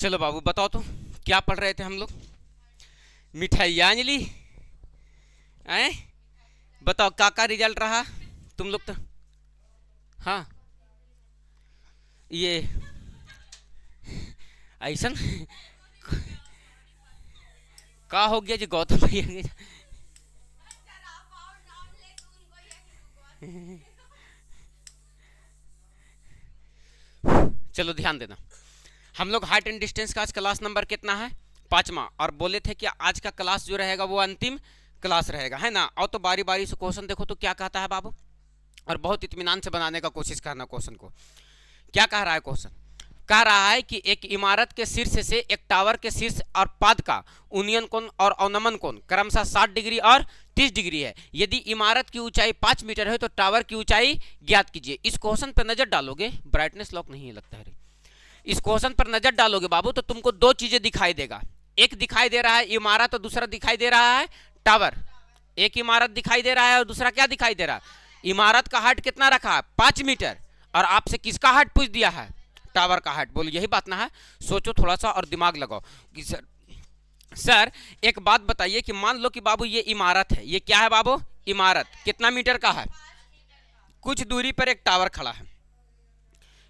चलो बाबू बताओ तो क्या पढ़ रहे थे हम लोग। मिठाइयाँ ली हैं। बताओ का रिजल्ट रहा तुम लोग तो। हाँ ये ऐसा का हो गया जी गौतम भैया के। चलो ध्यान देना। हम लोग हाइट एंड डिस्टेंस का आज क्लास नंबर कितना है, 5वां, और बोले थे कि आज का क्लास जो रहेगा वो अंतिम क्लास रहेगा, है ना। और तो बारी बारी से क्वेश्चन देखो तो क्या कहता है बाबू, और बहुत इत्मीनान से बनाने का कोशिश करना क्वेश्चन को। क्या कह रहा है क्वेश्चन, कह रहा है कि एक इमारत के शीर्ष से एक टावर के शीर्ष और पाद का उन्नयन कोण और अवनमन कोण क्रमशः 60 डिग्री और 30 डिग्री है। यदि इमारत की ऊंचाई 5 मीटर है तो टावर की ऊंचाई ज्ञात कीजिए। इस क्वेश्चन पर नजर डालोगे, ब्राइटनेस लॉक नहीं है लगता है। इस क्वेश्चन पर नजर डालोगे बाबू तो तुमको दो चीजें दिखाई देगा, एक दिखाई दे रहा है इमारत और दूसरा दिखाई दे रहा है टावर। एक इमारत दिखाई दे रहा है और दूसरा क्या दिखाई दे रहा है, इमारत का हाइट कितना रखा है 5 मीटर, और आपसे किसका हाइट पूछ दिया है, टावर का हाइट। बोलो यही बात ना है, सोचो थोड़ा सा और दिमाग लगाओ कि सर एक बात बताइए कि मान लो कि बाबू ये इमारत है, ये क्या है बाबू, इमारत कितना मीटर का है, कुछ दूरी पर एक टावर खड़ा है।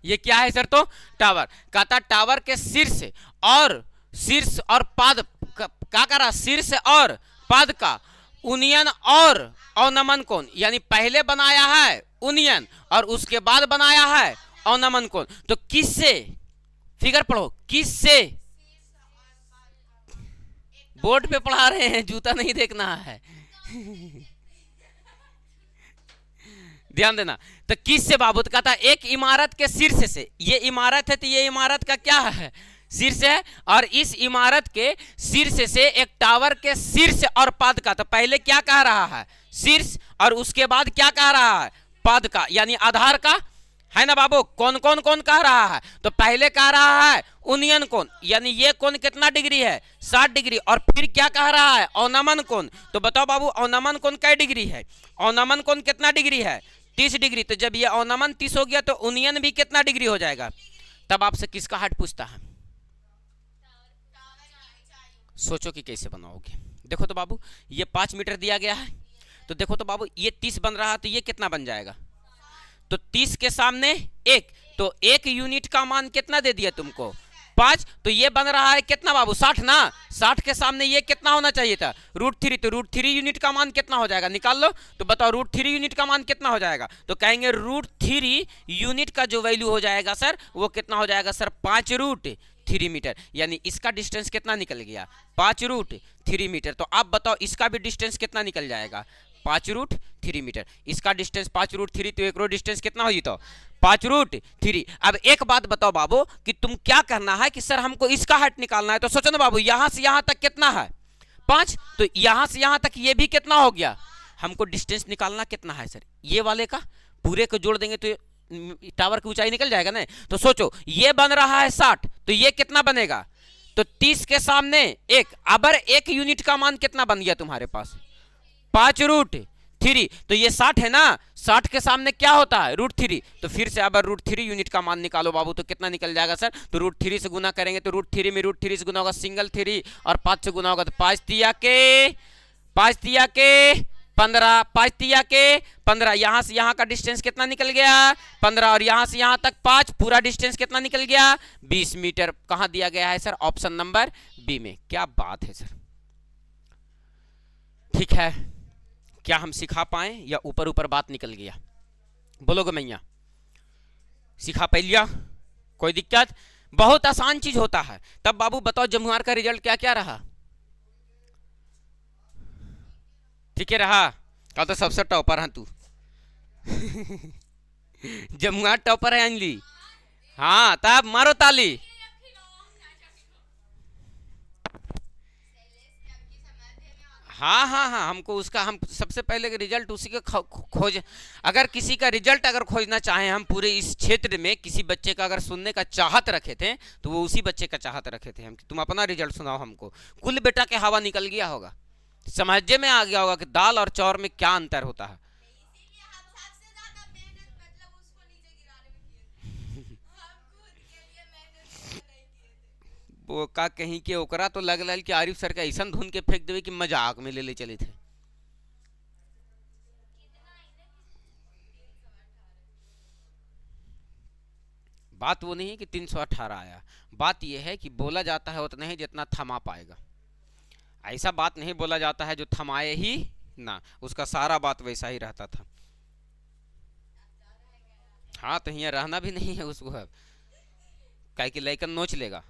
ये क्या है सर, तो टावर। कहता टावर के शीर्ष और पाद क्या करा, शीर्ष और पाद का उन्नयन और अवनमन कोण, यानी पहले बनाया है उन्नयन और उसके बाद बनाया है अवनमन कोण। तो किससे, फिगर पढ़ो, किससे, बोर्ड पे पढ़ा रहे हैं, जूता नहीं देखना है ध्यान देना। तो किससे बाबू, तो कहता एक इमारत के शीर्ष से, ये इमारत है तो ये इमारत का क्या है, शीर्ष है, और इस इमारत के शीर्ष से एक टावर के शीर्ष और पाद का, तो पहले क्या कह रहा है शीर्ष, और उसके बाद क्या कह रहा है पाद का, यानी आधार का, है ना बाबू। कौन कौन कौन कह रहा है, तो पहले कह रहा है उन्नयन कोण, यानी ये कोण कितना डिग्री है 60 डिग्री, और फिर क्या कह रहा है अवनमन कोण। तो बताओ बाबू अवनमन कोण कै डिग्री है, अवनमन कोण कितना डिग्री है 30 डिग्री। तो जब ये अवनमन 30 हो गया तो उन्नयन भी कितना डिग्री हो जाएगा। तब आपसे किसका हाइट पूछता है, सोचो कि कैसे बनाओगे। देखो तो बाबू ये 5 मीटर दिया गया है, तो देखो तो बाबू ये 30 बन रहा है तो ये कितना बन जाएगा, तो 30 के सामने एक, तो एक यूनिट का मान कितना दे दिया तुमको 5, तो ये बन रहा है कितना बाबू 60 ना, 60 के सामने ये कितना होना चाहिए था √3, तो √3 यूनिट का मान कितना हो जाएगा निकाल लो। तो बताओ √3 यूनिट का मान कितना हो जाएगा, तो कहेंगे √3 यूनिट का जो वैल्यू हो जाएगा सर वो कितना हो जाएगा सर 5√3 मीटर, यानी इसका डिस्टेंस कितना निकल गया 5√3 मीटर। तो आप बताओ इसका भी डिस्टेंस कितना निकल जाएगा 5√3 मीटर। इसका डिस्टेंस 5√3, तो एक रो डिस्टेंस कितना हो तो 5√3। अब एक बात बताओ बाबू कि तुम क्या करना है कि सर हमको इसका हाइट निकालना है, तो सोचो ना बाबू यहां से यहां तक कितना है 5, तो यहां से यहां तक ये भी कितना हो गया, हमको डिस्टेंस निकालना कितना है सर, ये वाले का पूरे को जोड़ देंगे तो टावर की ऊंचाई निकल जाएगा ना। तो सोचो ये बन रहा है 60, तो ये कितना बनेगा, तो 30 के सामने एक, अबर एक यूनिट का मान कितना बन गया तुम्हारे पास 5√3, तो ये 60 है ना, 60 के सामने क्या होता है √3, तो फिर से अब √3 यूनिट का मान निकालो बाबू, तो कितना निकल जाएगा सर, तो √3 से गुना करेंगे तो √3 में √3 से गुना होगा सिंगल 3, और 5 से गुना होगा तो 5 तिया के 15, 5 तिया के 15, यहां से यहां का डिस्टेंस कितना निकल गया 15, और यहां से यहां तक 5, पूरा डिस्टेंस कितना निकल गया 20 मीटर। कहां दिया गया है सर, ऑप्शन नंबर बी में। क्या बात है सर, ठीक है। क्या हम सिखा पाए या ऊपर ऊपर बात निकल गया, बोलोगे मैया सिखा पा लिया, कोई दिक्कत, बहुत आसान चीज होता है। तब बाबू बताओ जमुआर का रिजल्ट क्या क्या रहा, ठीक है रहा, कल तो सबसे टॉपर है तू जमुआर टॉपर है अंजलि, हाँ तब मारो ताली। हाँ हाँ हाँ, हमको उसका, हम सबसे पहले रिजल्ट उसी का खोज, अगर किसी का रिजल्ट अगर खोजना चाहें हम पूरे इस क्षेत्र में किसी बच्चे का अगर सुनने का चाहत रखे थे तो वो उसी बच्चे का चाहत रखे थे हम कि तुम अपना रिजल्ट सुनाओ हमको। कुल बेटा के हवा निकल गया होगा, समझे में आ गया होगा कि दाल और चौर में क्या अंतर होता है वो का कहीं के ओकरा तो लग रहा कि आरिफ सर का ऐसा धुन के फेंक देवे कि मजाक में ले ले चले थे। बात वो नहीं है कि 318 आया, बात यह है कि बोला जाता है उतना ही जितना थमा पाएगा। ऐसा बात नहीं बोला जाता है जो थमाए ही ना, उसका सारा बात वैसा ही रहता था। हाँ तो यहाँ रहना भी नहीं है उसको अब, काहे कि लैकन नोच लेगा।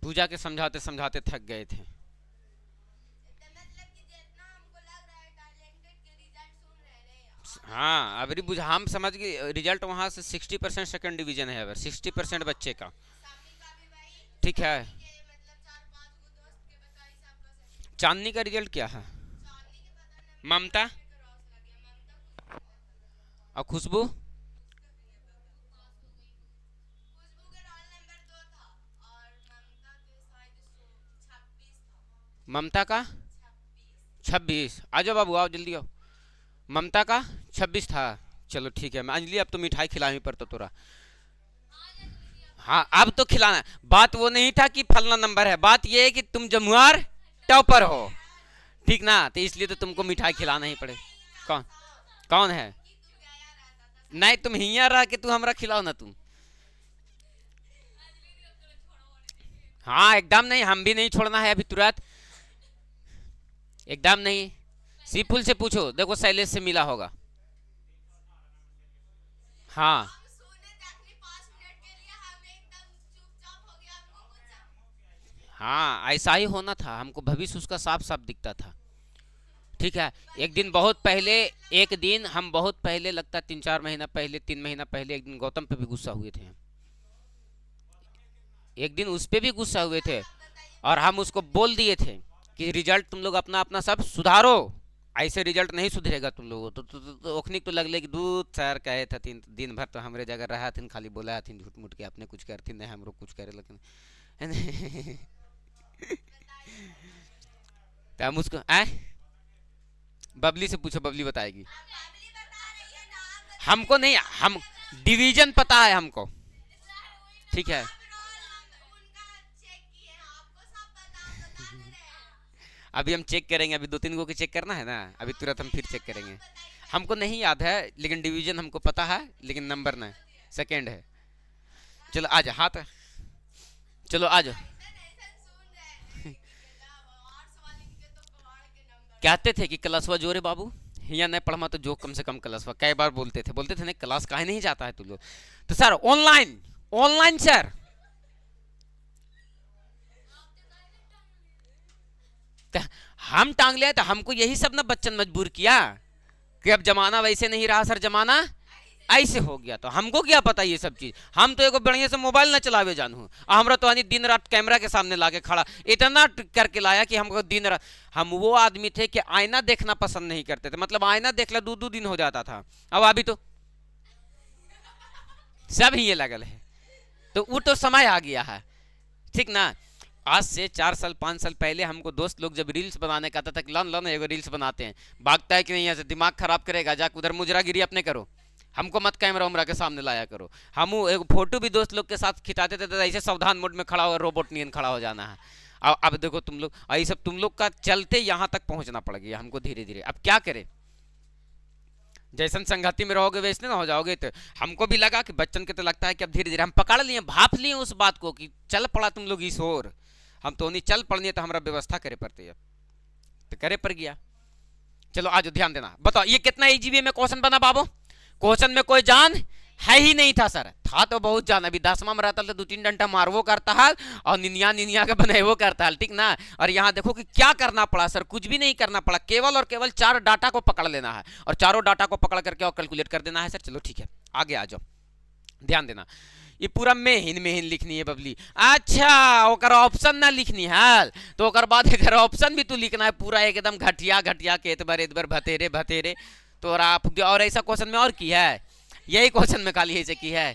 पूजा के समझाते समझाते थक गए थे। हाँ अब बुझा हम समझ गए रिजल्ट वहां से 60% सेकंड डिवीजन है, अब 60% बच्चे का। ठीक है, चांदनी का रिजल्ट क्या है? ममता और खुशबू? ममता का 26। आ जाओ बाबू, आओ जल्दी आओ। ममता का 26 था। चलो ठीक है, मैं अंजलि अब तो मिठाई खिलानी पड़ता तोरा। हाँ अब तो खिलाना। बात वो नहीं था कि फलना नंबर है, बात ये है कि तुम जमुआर टॉपर हो, ठीक ना, तो इसलिए तो तुमको मिठाई खिलाना ही पड़े। कौन कौन है? नहीं तुम हिया रह के तू हमरा खिलाओ ना तुम। हाँ एकदम नहीं, हम भी नहीं छोड़ना है अभी तुरंत, एकदम नहीं। सीपुल से पूछो, देखो शैलेश से मिला होगा। हाँ हाँ ऐसा ही होना था, हमको भविष्य उसका साफ साफ दिखता था। ठीक है, एक दिन बहुत पहले, एक दिन हम बहुत पहले लगता 3-4 महीना पहले, 3 महीना पहले एक दिन गौतम पे भी गुस्सा हुए थे हम। एक दिन उस पे भी गुस्सा हुए थे और हम उसको बोल दिए थे कि रिजल्ट तुम लोग अपना अपना सब सुधारो, ऐसे रिजल्ट नहीं सुधरेगा तुम लोगों तो ओखनी तो लगले कि दूध सर कहे थे दिन भर तो हमरे जगह रहा थी, खाली बोला थी झूठ मूठ के अपने कुछ करती नहीं हमरो कुछ करे, लेकिन तो हम उसको बबली से पूछो, बबली बताएगी। हमको नहीं, हम डिवीजन पता है हमको। ठीक है अभी हम चेक करेंगे, अभी 2-3 गो के चेक करना है ना, अभी तुरंत हम फिर चेक करेंगे। हमको नहीं याद है लेकिन डिवीजन हमको पता है, लेकिन नंबर नहीं, सेकंड है। चलो आ जाओ, हाथ चलो आ जाओ। कहते थे कि क्लासवा जोरे बाबू, या नहीं पढ़मा तो जो कम से कम क्लासवा, कई बार बोलते थे नहीं क्लास काहे नहीं जाता है तू लोग, तो सर ऑनलाइन, ऑनलाइन सर। हम टांग लिया, तो हमको यही सब ना बच्चन मजबूर किया कि अब जमाना वैसे नहीं रहा सर, जमाना ऐसे हो गया। तो हमको क्या पता ये सब चीज, हम तो एक बढ़िया से मोबाइल ना चलावे जानू, हमरा तो दिन रात कैमरा के सामने लाके खड़ा इतना करके लाया कि हमको दिन रात, हम वो आदमी थे कि आईना देखना पसंद नहीं करते थे, मतलब आईना देख ला 2-2 दिन हो जाता था। अब अभी तो सब ही ये लगल है, तो वो तो समय आ गया है, ठीक ना। आज से 4 साल 5 साल पहले हमको दोस्त लोग जब रील्स बनाने का आता था, लन लन एगो रील्स बनाते हैं, भागता है कि नहीं, ऐसे दिमाग खराब करेगा, जाकर उधर मुजरागिरी अपने करो, हमको मत कैमरा उमरा के सामने लाया करो। हम एक फोटो भी दोस्त लोग के साथ खिंचाते थे तो ऐसे सावधान मोड में खड़ा हो, रोबोट नियन खड़ा हो जाना है। अब देखो तुम लोग, ये सब तुम लोग का चलते यहाँ तक पहुंचना पड़ गया हमको धीरे धीरे। अब क्या करें, जैसन संगति में रहोगे वैसे ना हो जाओगे। तो हमको भी लगा कि बच्चन के तो लगता है कि अब धीरे धीरे हम पकड़ लिए, भाप लिए उस बात को कि चल पड़ा तुम लोग इस ओर, हम तो नहीं चल पड़नी तो हमारा व्यवस्था करे पड़ती है, तो करे पड़ गया। चलो आज ध्यान देना, बताओ ये कितना ईजीबी में क्वेश्चन बना बाबू? क्वेश्चन में कोई जान है ही नहीं था सर, था तो बहुत जान, अभी 10वां में रहता तो 2-3 डंडा मारवो करता है और निनिया निनिया का बनावो करता है, ठीक ना। और यहाँ देखो कि क्या करना पड़ा सर, कुछ भी नहीं करना पड़ा, केवल और केवल 4 डाटा को पकड़ लेना है और चारों डाटा को पकड़ करके और कैलकुलेट कर देना है सर। चलो ठीक है आगे आ जाओ, ध्यान देना। ये पूरा मेहिन मेहिन लिखनी है बबली, अच्छा ओकर ऑप्शन ना लिखनी है, तो ओकर बाद एक ऑप्शन भी तू लिखना है पूरा एकदम घटिया घटिया के एतबार एतबार भतेरे भतेरे। तो और ऐसा क्वेश्चन में और की है, यही क्वेश्चन में खाली ऐसे की है।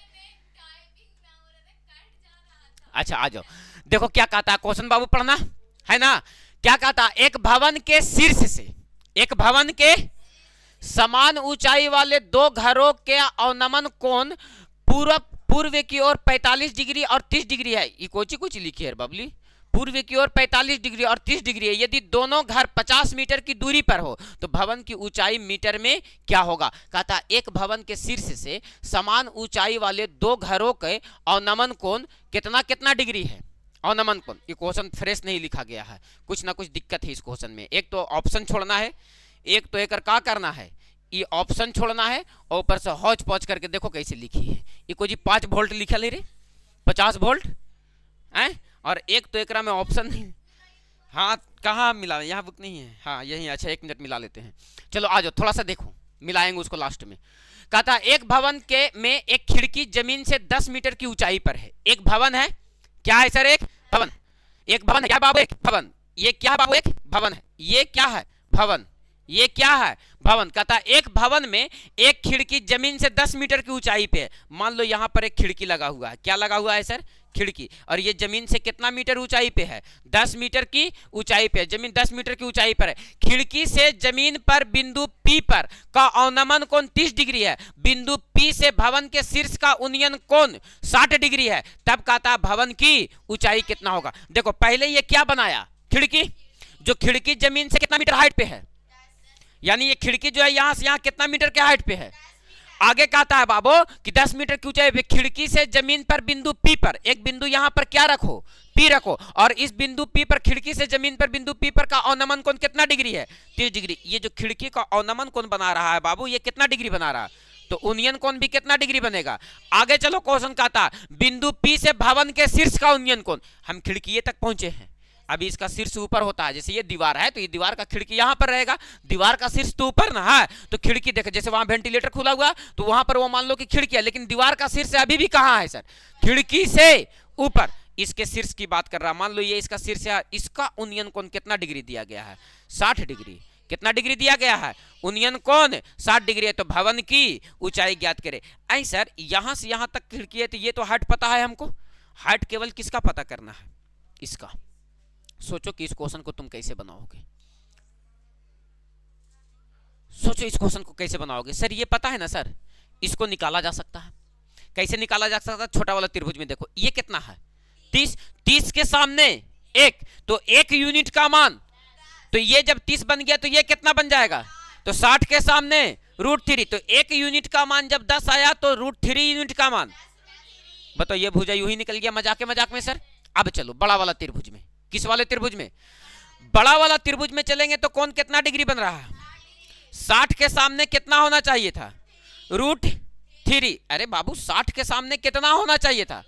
अच्छा आ जाओ, देखो क्या कहता है क्वेश्चन बाबू, पढ़ना है ना। क्या कहता है, एक भवन के शीर्ष से, एक भवन के समान ऊंचाई वाले दो घरों के अवनमन कोण पूर्व की ओर 45 डिग्री और 30 डिग्री है। ये कोची कुछ लिखी है बबली, पूर्व की ओर 45 डिग्री और 30 डिग्री है। यदि दोनों घर 50 मीटर की दूरी पर हो तो भवन की ऊंचाई मीटर में क्या होगा। कहता एक भवन के शीर्ष से समान ऊंचाई वाले दो घरों के अवनमन कोण कितना कितना डिग्री है। अवनमन कोण, ये क्वेश्चन फ्रेश नहीं लिखा गया है, कुछ ना कुछ दिक्कत है इस क्वेश्चन में। एक तो ऑप्शन छोड़ना है, एक तो एक क्या करना है, ये ऑप्शन छोड़ना है और ऊपर से हौच पौच करके देखो कैसे लिखी है। ये कोई जी 5 वोल्ट लिखा ले रे, 50 वोल्ट है, और एक तो एक में ऑप्शन नहीं। हाँ कहाँ मिला, यहाँ बुक नहीं है, हाँ यही। अच्छा 1 मिनट मिला लेते हैं, चलो आ जाओ थोड़ा सा देखो, मिलाएंगे उसको लास्ट में। कहता एक भवन के में एक खिड़की जमीन से 10 मीटर की ऊंचाई पर है। एक भवन है, क्या है सर, एक भवन, एक भवन है क्या बाबू, एक भवन, ये क्या बाबू, एक भवन है, ये क्या है भवन, ये क्या है भवन। कहता एक भवन में एक खिड़की जमीन से 10 मीटर की ऊंचाई पे है। मान लो यहां पर एक खिड़की लगा हुआ है, क्या लगा हुआ है सर, खिड़की, और ये जमीन से कितना मीटर ऊंचाई पे है, 10 मीटर की ऊंचाई पे है, जमीन 10 मीटर की ऊंचाई पर है। खिड़की से जमीन पर बिंदु P पर का अवनमन कोण 30 डिग्री है। बिंदु P से भवन के शीर्ष का उन्नयन कोण 60 डिग्री है। तब कहता भवन की ऊंचाई कितना होगा। देखो पहले ये क्या बनाया, खिड़की, जो खिड़की जमीन से कितना मीटर हाइट पे है, यानी ये खिड़की जो है यहां से यहां कितना मीटर के हाइट पे है। आगे कहता है बाबू कि 10 मीटर की ऊंचाई पे खिड़की से जमीन पर बिंदु P पर, एक बिंदु यहां पर क्या रखो, P रखो, और इस बिंदु P पर खिड़की से जमीन पर बिंदु P पर का अवनमन कोण कितना डिग्री है, 30 डिग्री। ये जो खिड़की का अवनमन कोण बना रहा है बाबू, ये कितना डिग्री बना रहा है, तो उन्नयन कोण भी कितना डिग्री बनेगा। आगे चलो क्वेश्चन कहता बिंदु P से भवन के शीर्ष का उन्नयन कोण, हम खिड़की तक पहुंचे हैं, अभी इसका शीर्ष ऊपर होता है, जैसे ये दीवार है तो ये दीवार का खिड़की यहां पर रहेगा, दीवार का शीर्ष तो ऊपर ना है, तो खिड़की देखे जैसे वहां वेंटिलेटर खुला हुआ तो वहां पर वो मान लो कि खिड़की है, लेकिन दीवार का शीर्ष अभी भी कहां है सर, खिड़की से ऊपर। इसके शीर्ष की बात कर रहा, मान लो ये इसका शीर्ष है, इसका उन्नयन कोण कितना डिग्री दिया गया है, 60 डिग्री। कितना डिग्री दिया गया है, उन्नयन कोण 60 डिग्री है। तो भवन की ऊंचाई ज्ञात करें। ऐ सर यहां से यहां तक खिड़की है, तो ये तो हाइट पता है हमको, हाइट केवल किसका पता करना है, इसका। सोचो कि इस क्वेश्चन को तुम कैसे बनाओगे, सोचो इस क्वेश्चन को कैसे बनाओगे। सर ये पता है ना सर, इसको निकाला जा सकता है। कैसे निकाला जा सकता है, छोटा वाला त्रिभुज में देखो ये कितना है 30, 30 के सामने 1, तो 1 यूनिट का मान, तो ये जब 30 बन गया तो ये कितना बन जाएगा, तो 60 के सामने √3, तो 1 यूनिट का मान जब 10 आया तो √3 यूनिट का मान। बताओ ये भुजा यूं ही निकल गया मजाक मजाक में सर। अब चलो बड़ा वाला त्रिभुज में, किस वाले त्रिभुज में, बड़ा वाला त्रिभुज में चलेंगे तो कौन कितना डिग्री बन रहा है, 60 के सामने कितना होना चाहिए था, √3। अरे बाबू 60 के सामने कितना होना चाहिए था,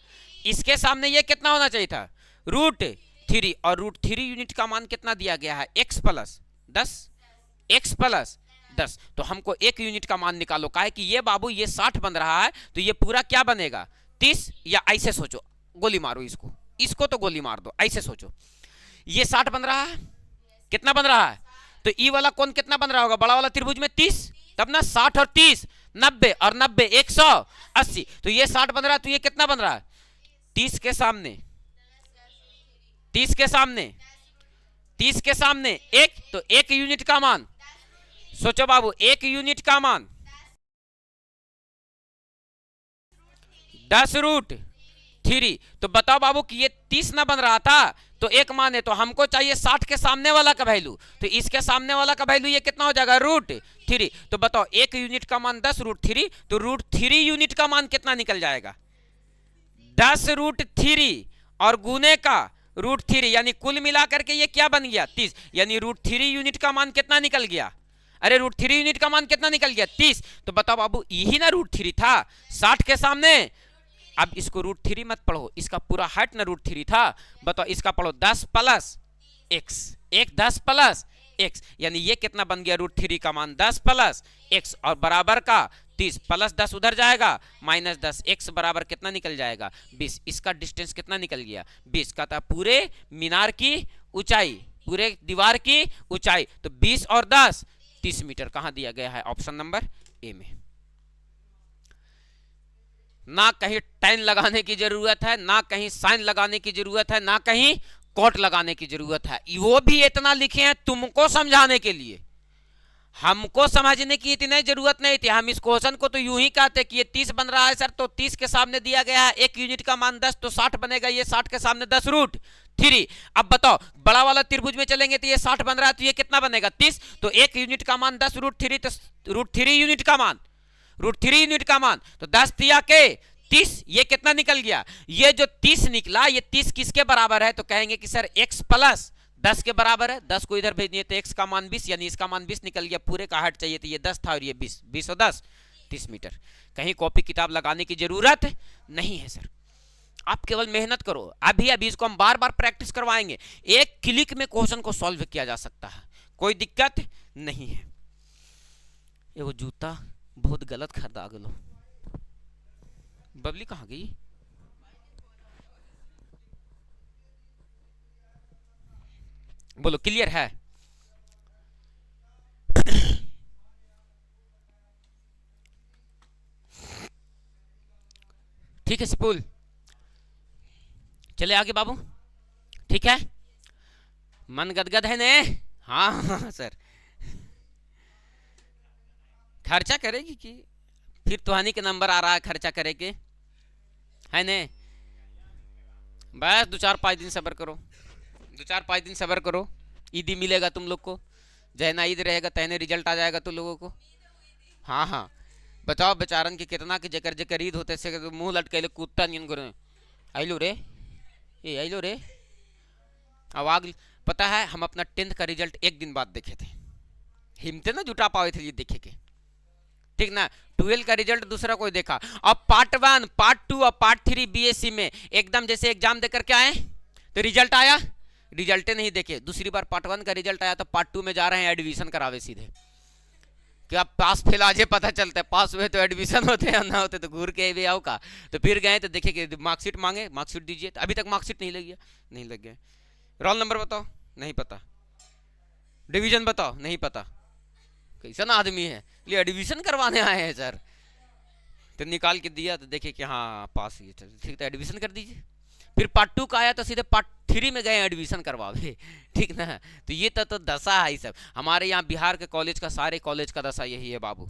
इसके सामने ये कितना होना चाहिए था, √3, और √3 यूनिट का मान कितना दिया गया है, x + 10, x + 10। तो हमको 1 यूनिट का मान निकालो, काहे कि ये बाबू ये 60 बन रहा है, तो ये पूरा क्या बनेगा 30, या ऐसे सोचो, गोली मारो इसको, इसको तो गोली मार दो, ऐसे सोचो ये 60 बन रहा है, कितना बन रहा है, तो ई वाला कोण कितना बन रहा होगा बड़ा वाला त्रिभुज में 30, तब ना 60 और 30 90, और 90 180, तो ये 60 बन रहा है, तो ये कितना बन रहा है 30 के सामने 30 के सामने 30 के सामने 1, तो 1 यूनिट का मान, सोचो बाबू 1 यूनिट का मान 10√3। तो बताओ बाबू कि ये 30 ना बन रहा था, तो एक मान है, तो हमको चाहिए 60 के सामने वाला का वैल्यू, तो इसके सामने वाला का वैल्यू ये कितना हो जाएगा √3। तो बताओ 1 यूनिट का मान 10√3, तो √3 यूनिट का मान कितना निकल जाएगा 10√3 और गुने का √3, यानी कुल मिलाकर के ये क्या बन गया 30, यानी √3 यूनिट का मान कितना निकल गया, अरे √3 यूनिट का मान कितना निकल गया 30। तो बताओ बाबू यही ना √3 था 60 के सामने। अब इसको √3 मत पढ़ो, इसका पूरा हाइट ना √3 था, बताओ इसका पढ़ो 10 + x, 1 10 + x, यानी ये कितना बन गया √3 का मान 10 + x, और बराबर का 30 + 10 उधर जाएगा -10, x बराबर कितना निकल जाएगा 20। इसका डिस्टेंस कितना निकल गया 20 का था, पूरे मीनार की ऊंचाई, पूरे दीवार की ऊंचाई, तो 20 और 10 30 मीटर कहां दिया गया है, ऑप्शन नंबर ए में। ना कहीं tan लगाने की जरूरत है, ना कहीं sin लगाने की जरूरत है, ना कहीं cot लगाने की जरूरत है, वो भी इतना लिखे हैं तुमको समझाने के लिए। हमको समझने की इतनी जरूरत नहीं थी, हम इस क्वेश्चन को तो यूं ही कहते कि ये 30 बन रहा है सर, तो 30 के सामने दिया गया है एक यूनिट का मान 10, तो 60 बनेगा, ये 60 के सामने 10 रूट 3। अब बताओ बड़ा वाला त्रिभुज में चलेंगे तो ये 60 बन रहा है, तो ये कितना बनेगा 30, तो एक यूनिट का मान 10 रूट 3, तो रूट 3 यूनिट का मान, रूट 3 यूनिट का मान, तो 10 तिया के 30, ये कितना निकल गया, ये जो 30 निकला ये 30 किसके बराबर है, तो कहेंगे कि सर x प्लस 10 के बराबर है। 10 को इधर भेज दिए तो x का मान 20, यानी इसका मान 20 निकल गया, पूरे का हाइट चाहिए तो ये 10 था और ये 20, 20 और 10 30 मीटर। कहीं कॉपी किताब लगाने की जरूरत नहीं है सर, आप केवल मेहनत करो। अभी अभी इसको हम बार बार प्रैक्टिस करवाएंगे, एक क्लिक में क्वेश्चन को सॉल्व किया जा सकता है, कोई दिक्कत नहीं है। ये वो जूता बहुत गलत खरीदा गलो। बबली कहाँ गई? बोलो क्लियर है? ठीक है सिपुल, चले आगे बाबू, ठीक है, मन गदगद है ने? हाँ हाँ सर, खर्चा करेगी कि फिर तुहानी के नंबर आ रहा है खर्चा करेगी है ने? बस 2-4-5 दिन सब्र करो, 2-4-5 दिन सब्र करो, ईदी मिलेगा तुम लोग को, जहना ईद रहेगा तहने रिजल्ट आ जाएगा तुम लोगों को। हाँ हाँ, बताओ बेचारन के कितना के जकर जकर ईद होते से मुंह लटके कुत्ता नियन करे, आइलो रे ये आइलो रे आवाग। पता है हम अपना 10th का रिजल्ट एक दिन बाद देखे थे, हिम्मते ना जुटा पाए थे ये देखे के, ठीक ना। 12 का रिजल्ट दूसरा कोई देखा, अब पार्ट 1 पार्ट 2 और पार्ट 3 बीएससी में एकदम जैसे एग्जाम देकर के आए तो रिजल्ट आया, रिजल्ट नहीं देखे, दूसरी बार पार्ट 1 का रिजल्ट आया तो पार्ट 2 में जा रहे हैं एडमिशन करावे सीधे, कि अब पास फेल आज पता चलता है, पास हुए तो एडमिशन होते हैं, ना होते तो घूर के भी आओ का। तो फिर गए तो देखे कि मार्कशीट मांगे, मार्कशीट दीजिए, तो अभी तक मार्कशीट नहीं लग गया, नहीं लग गया। रोल नंबर बताओ, नहीं पता, डिवीजन बताओ, नहीं पता, कैसा ना आदमी है, लिए एडमिशन करवाने आए हैं सर। तो निकाल के दिया तो देखे कि हाँ पास ही, ठीक तो एडमिशन कर दीजिए। फिर पार्ट 2 का आया तो सीधे पार्ट 3 में गए एडमिशन करवावे, ठीक ना। तो ये तो दशा है सब हमारे यहाँ बिहार के कॉलेज का, सारे कॉलेज का दशा यही है बाबू।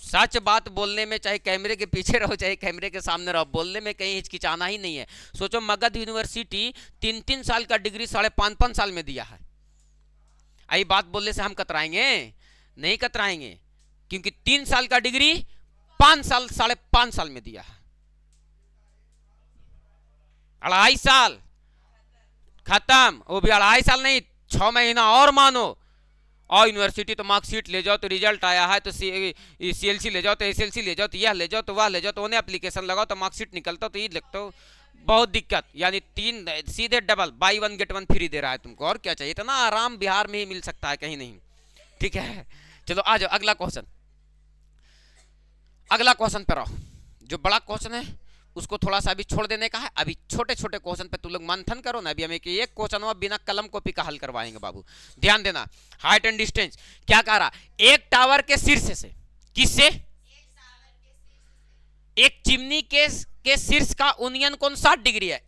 सच बात बोलने में, चाहे कैमरे के पीछे रहो चाहे कैमरे के सामने रहो, बोलने में कहीं हिचकिचाना ही नहीं है। सोचो मगध यूनिवर्सिटी 3-3 साल का डिग्री 5.5 साल में दिया है, आई बात बोलने से हम कतराएंगे? नहीं कतराएंगे, क्योंकि 3 साल का डिग्री 5 साल 5.5 साल में दिया है, 2.5 साल खत्म, वो भी 2.5 साल नहीं 6 महीना और मानो। और यूनिवर्सिटी तो मार्कशीट ले जाओ तो रिजल्ट आया है तो CLC ले जाओ तो SLC ले जाओ तो यह ले जाओ तो वह ले जाओ तो उन्हें एप्लीकेशन लगाओ तो मार्कशीट निकलता तो ये लिखते हो, बहुत दिक्कत। यानी 3 सीधे डबल बाई 1 गेट 1 फ्री दे रहा है तुमको, और क्या चाहिए? इतना आराम बिहार में ही मिल सकता है, कहीं नहीं, ठीक है। चलो आ जाओ अगला क्वेश्चन, अगला क्वेश्चन पर आओ। जो बड़ा क्वेश्चन है उसको थोड़ा सा अभी छोड़ देने का है, अभी छोटे छोटे क्वेश्चन पे तुम लोग मंथन करो ना। अभी हमें कि एक क्वेश्चन बिना कलम कॉपी का हल करवाएंगे बाबू, ध्यान देना। हाइट एंड डिस्टेंस क्या कह रहा, एक टावर के शीर्ष से, किससे? एक चिमनी के शीर्ष का उन्नयन कोण 60 डिग्री है,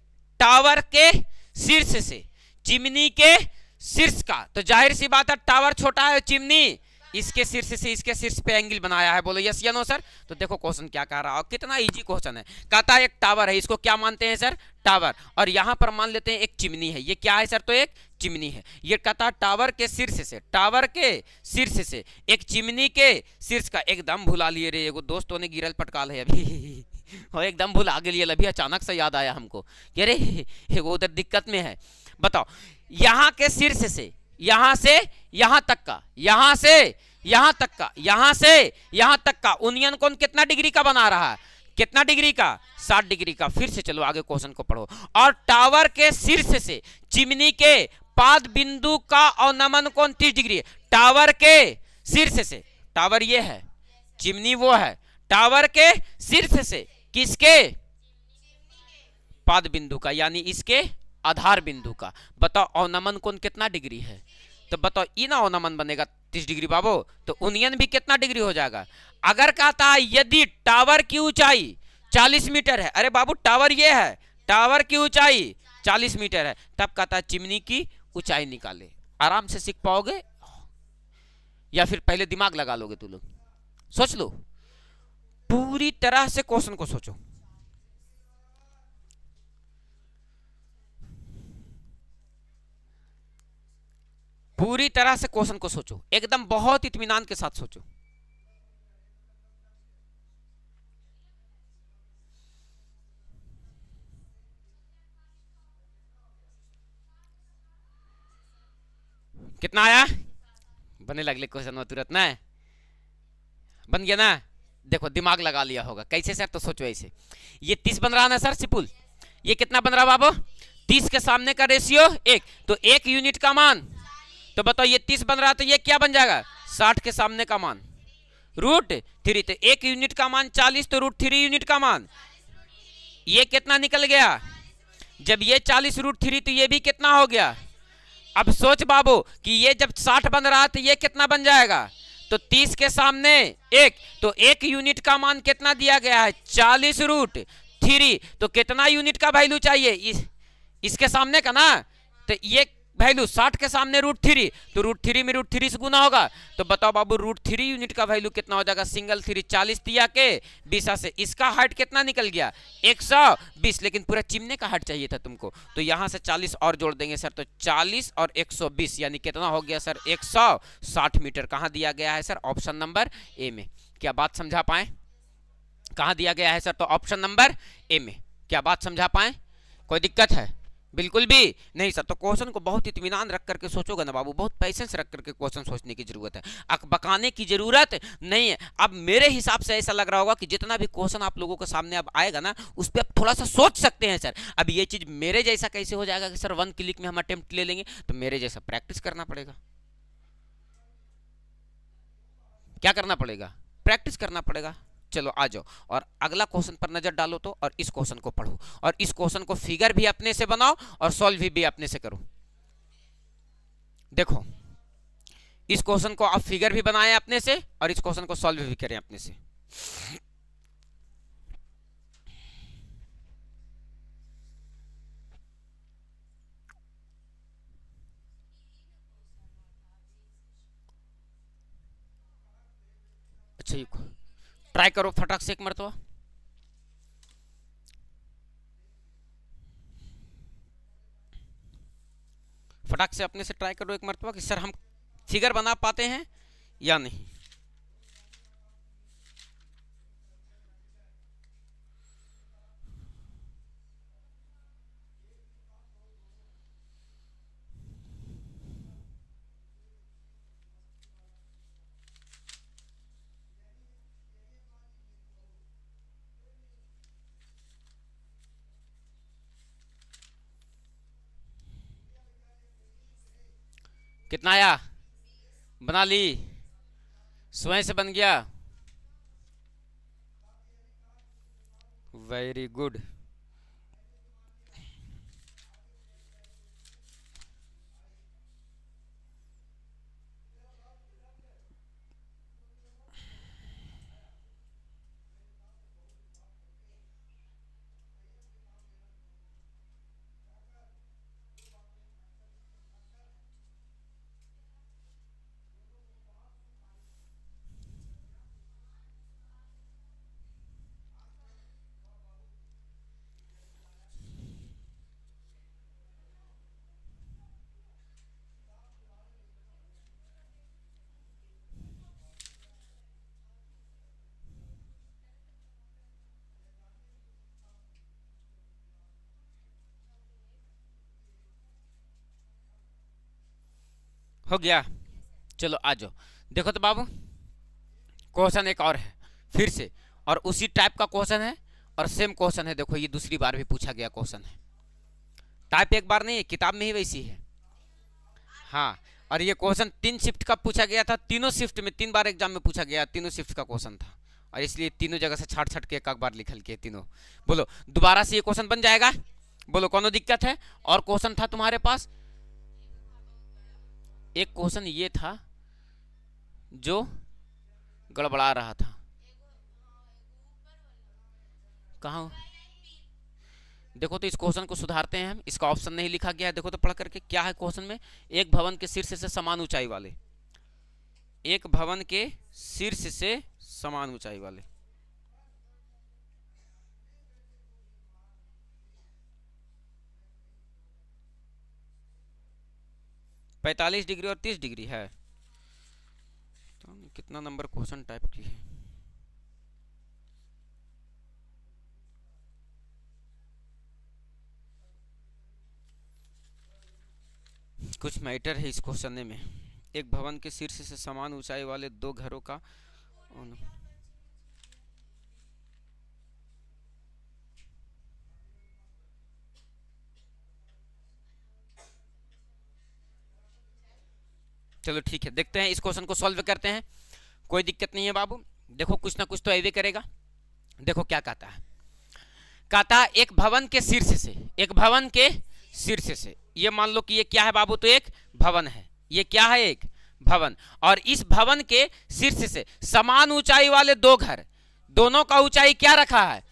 टावर के शीर्ष से चिमनी के शीर्ष का, तो जाहिर सी बात है टावर छोटा है, चिमनी इसके शीर्ष से इसके शीर्ष पे एंगल बनाया है, बोलो यस या नो सर। तो देखो क्वेश्चन क्या कह रहा है, कितना इजी क्वेश्चन है। कहता है एक टावर है, इसको क्या मानते हैं सर? टावर, और यहां पर मान लेते हैं एक चिमनी है, ये क्या है सर? तो एक चिमनी है। ये कहता है टावर के शीर्ष से, टावर के शीर्ष से एक चिमनी के शीर्ष का, एकदम भुला लिए रे, एगो दोस्तों ने गिरल पटकाल है अभी और एकदम भुला गए, अभी अचानक से याद आया हमको कि अरे एगो उधर दिक्कत में है। बताओ यहां के शीर्ष से, यहां से यहां तक का, यहां से यहां तक का, यहां से यहां तक का उन्नयन कोण कितना डिग्री का बना रहा है? कितना डिग्री का? 60 डिग्री का। फिर से चलो आगे क्वेश्चन को पढ़ो। और टावर के शीर्ष से चिमनी के पाद बिंदु का अवनमन कोण 30 डिग्री है। टावर के शीर्ष से, टावर ये है, चिमनी वो है, टावर के शीर्ष से किसके? पाद बिंदु का, यानी इसके आधार बिंदु का। बताओ अवनमन कोण कितना डिग्री है? तो बताओ इन अवनमन बनेगा 30 डिग्री बाबू, तो उन्नयन भी कितना डिग्री हो जाएगा? अगर कहता है यदि टावर की ऊंचाई 40 मीटर है, अरे बाबू टावर ये है, टावर की ऊंचाई 40 मीटर है, तब कहता है चिमनी की ऊंचाई निकाले। आराम से सीख पाओगे। या फिर पहले दिमाग लगा लोगे तू लोग? सोच लो, पूरी तरह से क्वेश्चन को सोचो। पूरी तरह से क्वेश्चन को सोचो, एकदम बहुत इत्मीनान के साथ सोचो। कितना आया? बने लगले क्वेश्चन में तुरंत ना? बन गया ना? देखो दिमाग लगा लिया होगा। कैसे सर? तो सोचो ऐसे, ये 30 बन रहा ना सर सिपुल, ये कितना बन रहा बाबू? 30 के सामने का रेशियो 1, तो 1 यूनिट का मान, तो बताओ ये 30 बन रहा तो ये क्या बन जाएगा? 60 के सामने का मान √3, तो 1 यूनिट का मान 40, तो √3 यूनिट का मान, ये कितना निकल गया? जब ये 40 √3, तो ये भी कितना हो गया? अब सोच बाबू कि ये जब 60 बन रहा तो ये कितना बन जाएगा? तो 30 के सामने 1, तो 1 यूनिट का मान कितना दिया गया है? 40 √3, तो कितना यूनिट का वैल्यू चाहिए? इसके सामने का ना, तो ये वैल्यू 60 के सामने √3, तो √3 में √3 से गुना होगा, तो बताओ बाबू √3 यूनिट का वैल्यू कितना हो जाएगा? सिंगल 3 40 दिया के 20 से, इसका हाइट कितना निकल गया? 120, लेकिन पूरा चिमने का हाइट चाहिए था तुमको, तो यहाँ से 40 और जोड़ देंगे सर, तो 40 और 120 यानी कितना हो गया सर? 160 मीटर। कहाँ दिया गया है सर? ऑप्शन नंबर ए में। क्या बात समझा पाए? कहाँ दिया गया है सर? तो ऑप्शन नंबर ए में। क्या बात समझा पाए? कोई दिक्कत है? बिल्कुल भी नहीं सर। तो क्वेश्चन को बहुत इत्मीनान रख करके सोचोगे ना बाबू, बहुत पैसेंस रख करके क्वेश्चन सोचने की जरूरत है, अकबकाने की जरूरत नहीं है। अब मेरे हिसाब से ऐसा लग रहा होगा कि जितना भी क्वेश्चन आप लोगों के सामने अब आएगा ना, उस पर आप थोड़ा सा सोच सकते हैं सर। अब ये चीज मेरे जैसा कैसे हो जाएगा कि सर 1 क्लिक में हम अटेम्प्ट ले लेंगे? तो मेरे जैसा प्रैक्टिस करना पड़ेगा। क्या करना पड़ेगा? प्रैक्टिस करना पड़ेगा। चलो आ जाओ और अगला क्वेश्चन पर नजर डालो तो, और इस क्वेश्चन को पढ़ो, और इस क्वेश्चन को फिगर भी अपने से बनाओ और सॉल्व भी अपने से करो। देखो इस क्वेश्चन को आप फिगर भी बनाएं अपने से, और इस क्वेश्चन को सॉल्व भी करें अपने से। अच्छा ये ट्राई करो फटाक से एक मरतबा। फटाक से अपने से ट्राई करो एक मरतबा कि सर हम फिगर बना पाते हैं या नहीं। कितना आया? बना ली? स्वयं से बन गया? Very good. हो गया? चलो आ जाओ। देखो तो बाबू क्वेश्चन एक और है फिर से, और उसी टाइप का क्वेश्चन है और सेम क्वेश्चन है। देखो ये दूसरी बार भी पूछा गया क्वेश्चन है, टाइप एक बार नहीं है, किताब में ही वैसी है। हाँ, और ये क्वेश्चन 3 शिफ्ट का पूछा गया था, तीनों शिफ्ट में 3 बार एग्जाम में पूछा गया, तीनों शिफ्ट का क्वेश्चन था, और इसलिए तीनों जगह से छाट छाट के एक बार लिखल के तीनों। बोलो दोबारा से ये क्वेश्चन बन जाएगा? बोलो कौन दिक्कत है? और क्वेश्चन था तुम्हारे पास, एक क्वेश्चन ये था जो गड़बड़ा रहा था। कहाँ? देखो तो इस क्वेश्चन को सुधारते हैं हम, इसका ऑप्शन नहीं लिखा गया है। देखो तो पढ़ करके क्या है क्वेश्चन में? एक भवन के शीर्ष से समान ऊंचाई वाले, एक भवन के शीर्ष से समान ऊंचाई वाले। पैंतालीस डिग्री और 30 डिग्री है। तो कितना नंबर क्वेश्चन टाइप की है। कुछ मैटर है इस क्वेश्चन में। एक भवन के शीर्ष से समान ऊंचाई वाले दो घरों का चलो ठीक है, देखते हैं इस क्वेश्चन को सॉल्व करते हैं। कोई दिक्कत नहीं है बाबू, देखो कुछ ना कुछ तो ऐसे करेगा। देखो क्या कहता है, कहता है एक भवन के शीर्ष से, एक भवन के शीर्ष से, ये मान लो कि ये क्या है बाबू, तो एक भवन है, ये क्या है, एक भवन, और इस भवन के शीर्ष से समान ऊंचाई वाले दो घर, दोनों का ऊंचाई क्या रखा है,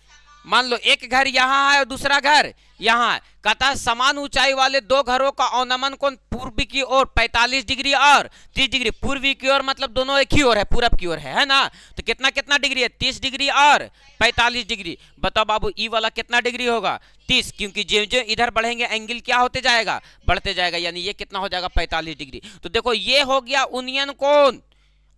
मान लो एक घर यहाँ है और दूसरा घर यहाँ है। कहता है समान ऊंचाई वाले दो घरों का अवनमन कोण पूर्व की ओर 45 डिग्री और 30 डिग्री। पूर्वी की ओर मतलब दोनों एक ही ओर है, पूरब की ओर है ना। तो कितना कितना डिग्री है, 30 डिग्री और 45 डिग्री। बताओ बाबू ई वाला कितना डिग्री होगा, 30, क्योंकि जो जो इधर बढ़ेंगे एंगल क्या होते जाएगा, बढ़ते जाएगा, यानी ये कितना हो जाएगा 45 डिग्री। तो देखो ये हो गया उन्नयन कोण,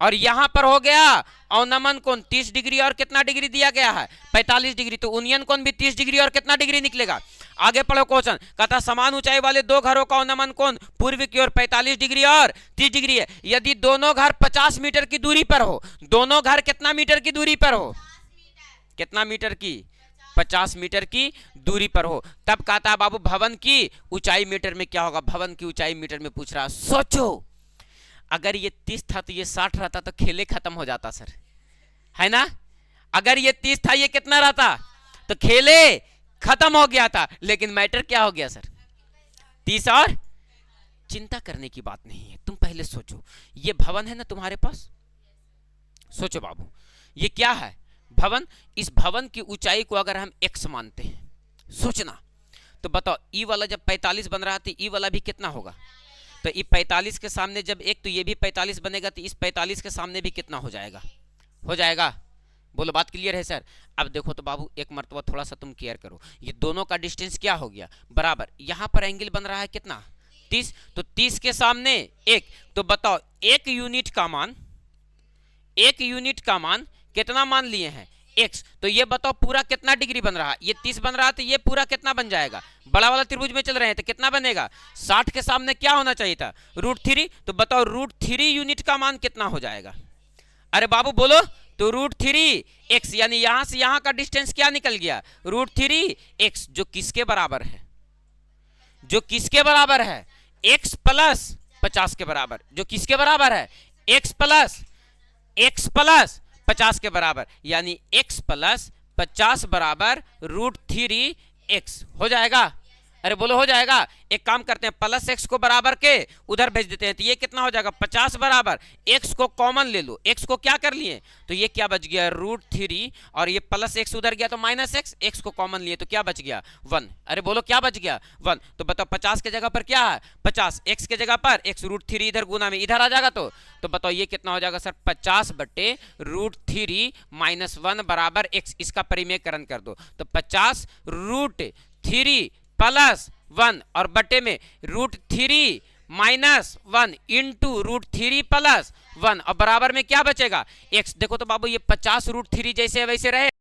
और यहां पर हो गया अवनमन कोण 30 डिग्री और कितना डिग्री दिया गया है, 45 डिग्री। तो उन्नयन कोण भी 30 डिग्री और कितना डिग्री निकलेगा। आगे पढ़ो क्वेश्चन, कहता समान ऊंचाई वाले दो घरों का अवनमन कोण पूर्व की ओर 45 डिग्री और 30 डिग्री है। यदि दोनों घर 50 मीटर की दूरी पर हो, दोनों घर कितना मीटर की दूरी पर हो, कितना मीटर की, 50 मीटर की दूरी पर हो, तब कहता है बाबू भवन की ऊंचाई मीटर में क्या होगा। भवन की ऊंचाई मीटर में पूछ रहा है। सोचो अगर ये 30 था तो ये 60 रहता तो खेले खत्म हो जाता सर, है ना। अगर ये 30 था ये कितना रहता तो खेले खत्म हो गया था। लेकिन मैटर क्या हो गया सर, 30 और, चिंता करने की बात नहीं है। तुम पहले सोचो ये भवन है ना तुम्हारे पास, सोचो बाबू ये क्या है, भवन। इस भवन की ऊंचाई को अगर हम x मानते हैं, सोचना तो बताओ ई वाला जब 45 बन रहा था ई वाला भी कितना होगा। तो ये 45 के सामने जब एक, तो ये भी 45 बनेगा, तो इस 45 के सामने भी कितना हो जाएगा, हो जाएगा। बोलो बात क्लियर है सर। अब देखो तो बाबू एक मरतबा थोड़ा सा तुम केयर करो, ये दोनों का डिस्टेंस क्या हो गया, बराबर। यहाँ पर एंगल बन रहा है कितना, 30, तो 30 के सामने एक, तो बताओ एक यूनिट का मान, एक यूनिट का मान कितना मान लिए हैं, x। तो ये बताओ पूरा कितना डिग्री बन रहा है, ये 30 बन रहा है, तो ये पूरा कितना बन जाएगा। बड़ा वाला त्रिभुज में चल रहे हैं तो कितना बनेगा, 60 के सामने क्या होना चाहिए था, √3। तो बताओ √3 यूनिट का मान कितना हो जाएगा। अरे बाबू बोलो, तो √3x, यानी यहां से यहां का डिस्टेंस क्या निकल गया, √3x, जो किसके बराबर है, जो किसके बराबर है, x प्लस 50 के बराबर। जो किसके बराबर है, x प्लस 50 के बराबर, यानी x प्लस 50 बराबर √3x हो जाएगा। अरे बोलो हो जाएगा। एक काम करते हैं, प्लस x को बराबर के उधर भेज देते हैं, तो ये कितना हो जाएगा, 50 बराबर x को कॉमन ले लो, x को क्या कर लिए, तो ये क्या बच गया, √3, और ये प्लस x उधर गया तो माइनस x को कॉमन लिए तो क्या बच गया, 1। अरे बोलो क्या बच गया, 1। तो बताओ 50 के जगह पर क्या है, 50, x के जगह पर x, √3 इधर गुना में इधर आ जाएगा। तो बताओ ये कितना हो जाएगा सर, 50 बटे √3 माइनस 1 बराबर x। इसका परिमेयकरण कर दो, तो 50 √3 प्लस 1 और बटे में √3 माइनस 1 इंटू √3 प्लस 1, और बराबर में क्या बचेगा, x। देखो तो बाबू ये 50 √3 जैसे वैसे रहे।